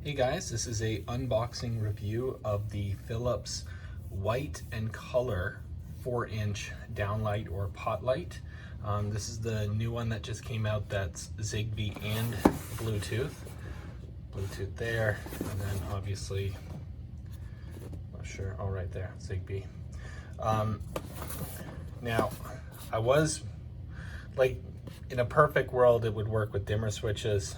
Hey guys, this is a unboxing review of the Philips white and color 4-inch downlight or Potlight. This is the new one that just came out that's Zigbee and Bluetooth. Bluetooth there, and then obviously, not sure, oh right there, Zigbee. Now, I was, like, in a perfect world it would work with dimmer switches,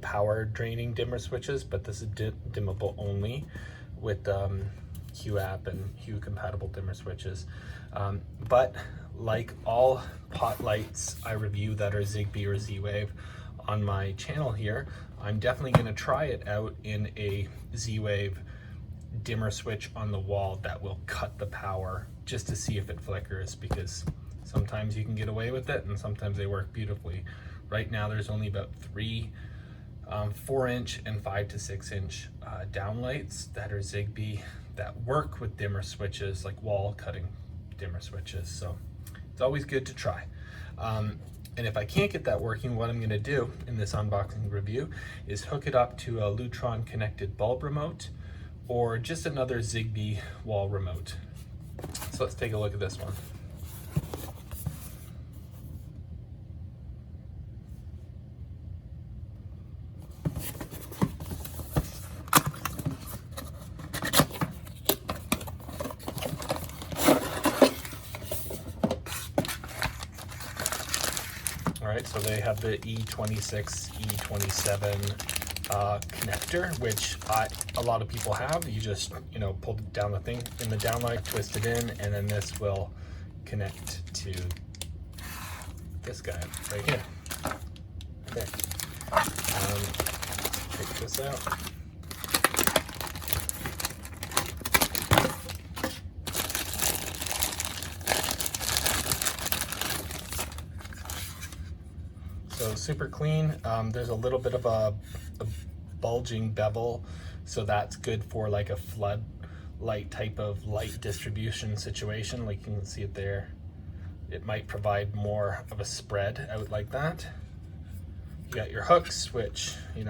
power draining dimmer switches, but this is dimmable only with Hue app and Hue compatible dimmer switches. But like all Potlights I review that are Zigbee or Z-Wave on my channel here, I'm definitely going to try it out in a Z-Wave dimmer switch on the wall that will cut the power just to see if it flickers, because sometimes you can get away with it and sometimes they work beautifully. Right now there's only about 3 4-inch and 5 to 6-inch downlights that are Zigbee that work with dimmer switches, like wall cutting dimmer switches. So it's always good to try. And if I can't get that working, what I'm going to do in this unboxing review is hook it up to a Lutron connected bulb remote or just another Zigbee wall remote. So let's take a look at this one. All right, so they have the E26, E27 connector, which a lot of people have. You just, pull down the thing in the downlight, twist it in, and then this will connect to this guy right here. Okay. Take this out. So super clean. There's a little bit of a bulging bevel, so that's good for like a floodlight type of light distribution situation. Like you can see it there. It might provide more of a spread out like that. You got your hooks, which you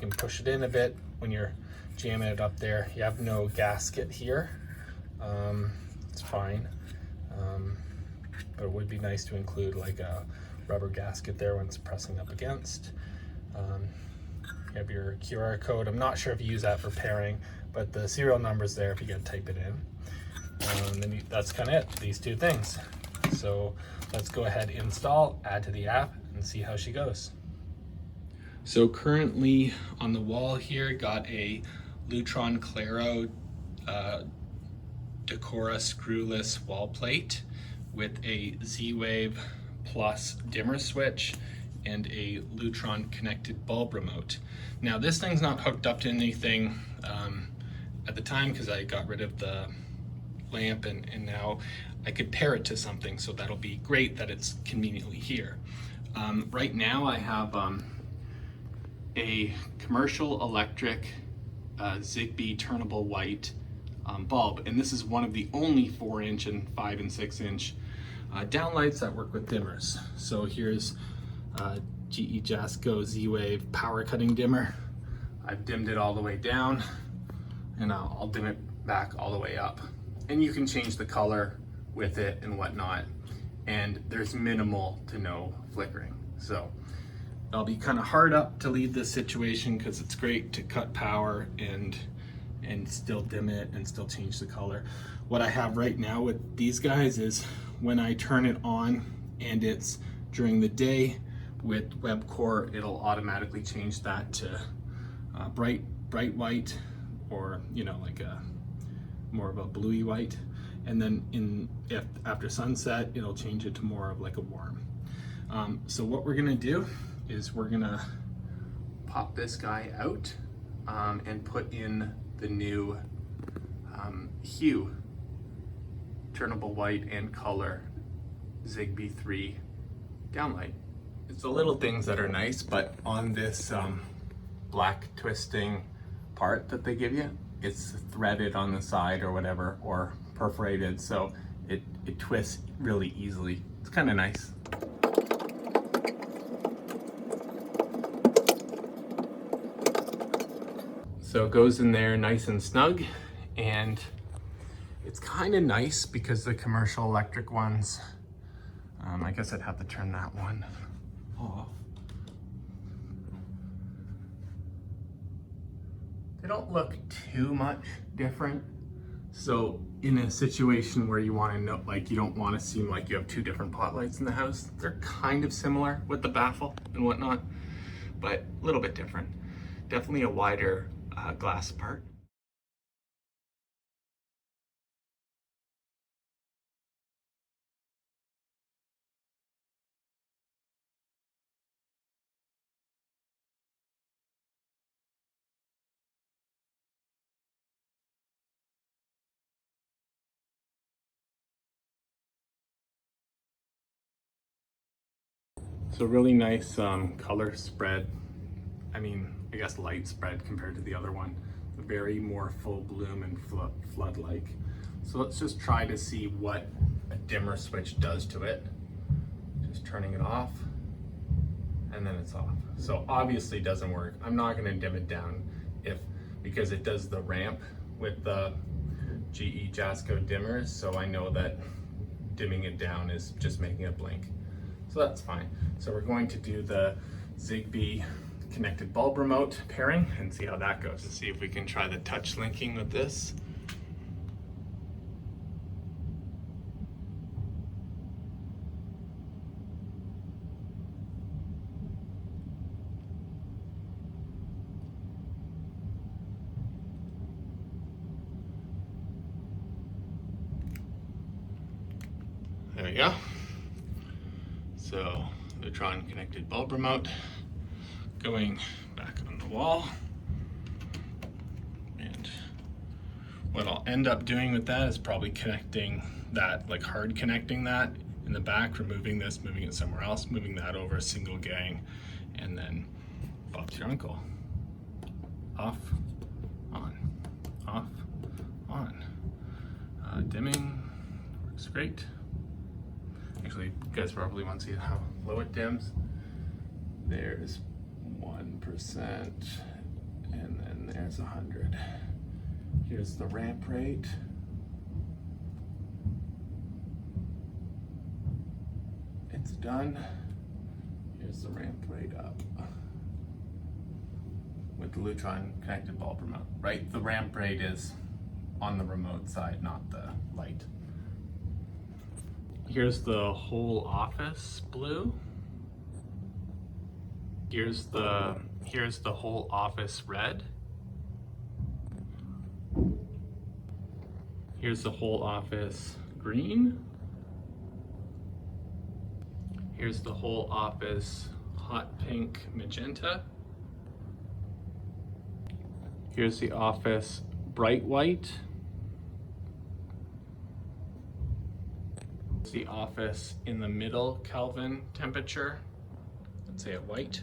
can push it in a bit when you're jamming it up there. You have no gasket here. It's fine, but it would be nice to include like a rubber gasket there when it's pressing up against. You have your QR code. I'm not sure if you use that for pairing, but the serial number's there if you gotta type it in. And then that's kind of it, these two things. So let's go ahead, install, add to the app, and see how she goes. So currently on the wall here, got a Lutron Claro Decora screwless wall plate with a Z-Wave plus dimmer switch and a Lutron connected bulb remote. Now this thing's not hooked up to anything at the time because I got rid of the lamp, and now I could pair it to something, so that'll be great that it's conveniently here. Right now I have a commercial electric Zigbee Turnable white bulb, and this is one of the only 4-inch and 5 and 6-inch downlights that work with dimmers. So here's GE Jasco Z-Wave power cutting dimmer. I've dimmed it all the way down, and I'll dim it back all the way up. And you can change the color with it and whatnot, and there's minimal to no flickering. So I'll be kind of hard up to leave this situation because it's great to cut power and still dim it and still change the color. What I have right now with these guys is when I turn it on and it's during the day with WebCore, it'll automatically change that to bright white, or like a more of a bluey white, and then if after sunset it'll change it to more of like a warm. So what we're gonna do is we're gonna pop this guy out and put in the new Hue Turnable white and color Zigbee 3 downlight. It's the little things that are nice, but on this black twisting part that they give you, it's threaded on the side or whatever, or perforated, so it twists really easily. It's kind of nice. So it goes in there nice and snug, and it's kind of nice because the commercial electric ones, I guess I'd have to turn that one off. They don't look too much different. So in a situation where you want to know, like you don't want to seem like you have two different pot lights in the house, they're kind of similar with the baffle and whatnot, but a little bit different. Definitely a wider glass apart. So really nice color spread. I mean, I guess light spread compared to the other one. Very more full bloom and flood-like. So let's just try to see what a dimmer switch does to it. Just turning it off, and then it's off. So obviously doesn't work. I'm not gonna dim it down because it does the ramp with the GE Jasco dimmers, so I know that dimming it down is just making it blink. So that's fine. So we're going to do the Zigbee connected bulb remote pairing and see how that goes. Let's see if we can try the touch linking with this. There we go. So Neutron connected bulb remote going back on the wall. And what I'll end up doing with that is probably connecting that, like hard connecting that in the back, removing this, moving it somewhere else, moving that over a single gang, and then Bob's your uncle. Off, on, off, on. Dimming works great. Actually, you guys probably want to see how low it dims. There's 1%, and then there's 100. Here's the ramp rate. It's done. Here's the ramp rate up with the Lutron connected bulb remote. Right, the ramp rate is on the remote side, not the light. Here's the whole office blue. Here's the whole office red. Here's the whole office green. Here's the whole office hot pink magenta. Here's the office bright white. The office in the middle Kelvin temperature, let's say a white.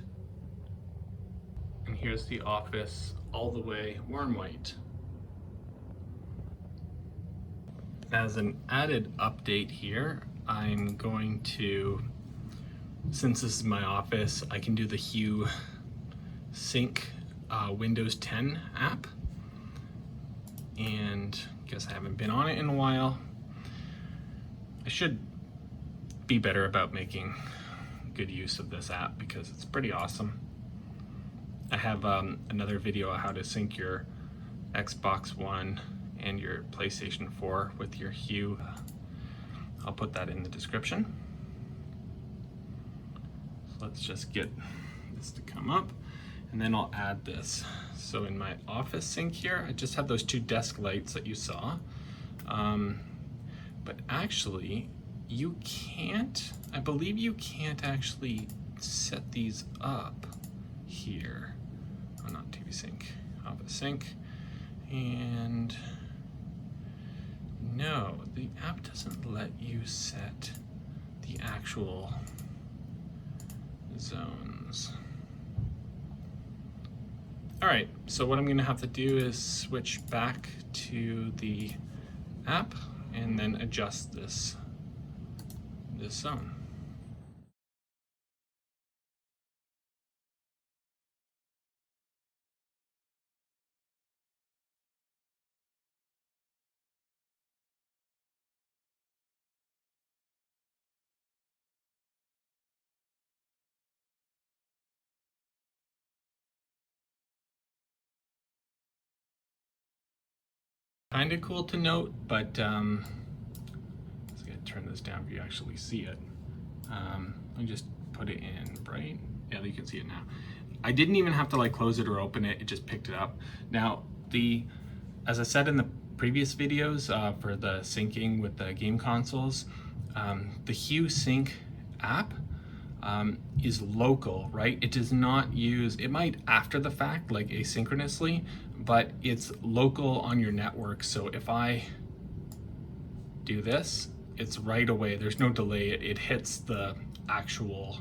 And here's the office all the way warm white. As an added update here, I'm going to, since this is my office, I can do the Hue Sync Windows 10 app. And I guess I haven't been on it in a while. I should be better about making good use of this app because it's pretty awesome. I have another video on how to sync your Xbox One and your PlayStation 4 with your Hue. I'll put that in the description. So let's just get this to come up, and then I'll add this. So in my office sync here, I just have those two desk lights that you saw. But actually, you can't, I believe you can't actually set these up here. Oh, not TV sync, office sync. And no, the app doesn't let you set the actual zones. All right, so what I'm gonna have to do is switch back to the app and then adjust this zone. Kind of cool to note, but let's turn this down if you actually see it. Let me just put it in bright. Yeah, you can see it now. I didn't even have to like close it or open it, it just picked it up. Now, as I said in the previous videos for the syncing with the game consoles, the Hue Sync app is local, right? It does not use, it might after the fact, like asynchronously, but it's local on your network. So if I do this, it's right away, there's no delay, it hits the actual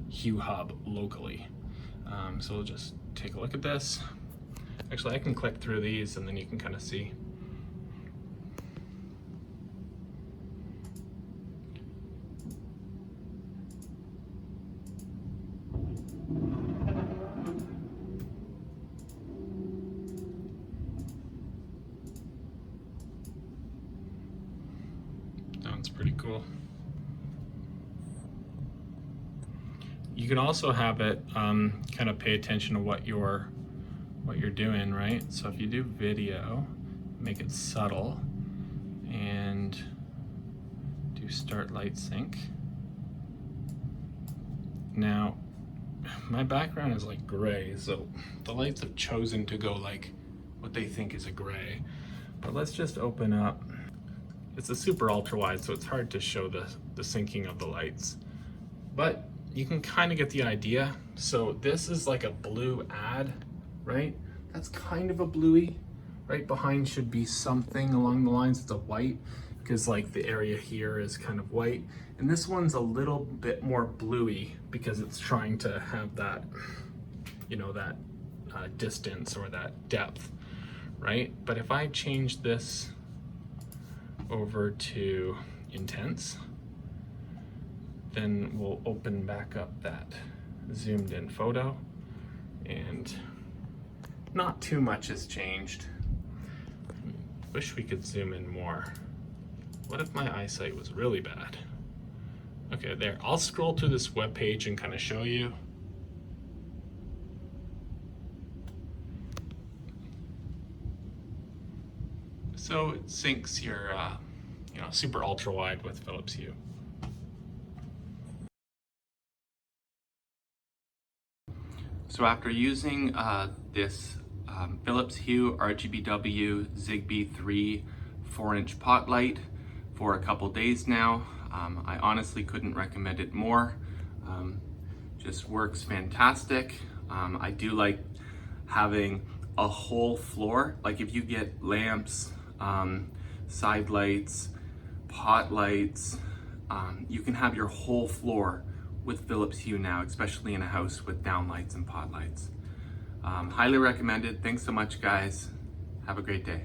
Hue hub locally. So we'll just take a look at this. Actually, I can click through these and then you can kind of see. Sounds pretty cool. You can also have it kind of pay attention to what you're doing, right? So if you do video, make it subtle and do start light sync. Now, my background is like gray, so the lights have chosen to go like what they think is a gray. But let's just open up. It's a super ultra wide, so it's hard to show the syncing of the lights. But you can kind of get the idea. So this is like a blue ad, right? That's kind of a bluey. Right behind should be something along the lines of the white, because like the area here is kind of white. And this one's a little bit more bluey because it's trying to have that, you know, that distance or that depth, right? But if I change this over to intense, then we'll open back up that zoomed in photo and not too much has changed. Wish we could zoom in more. What if my eyesight was really bad? Okay, there, I'll scroll through this web page and kind of show you. So it syncs your, you know, super ultra wide with Philips Hue. So after using this Philips Hue RGBW Zigbee 3 4-inch pot light for a couple days now, I honestly couldn't recommend it more. Just works fantastic. I do like having a whole floor. Like if you get lamps, side lights, pot lights, you can have your whole floor with Philips Hue now, especially in a house with downlights and pot lights. Highly recommended. Thanks so much, guys. Have a great day.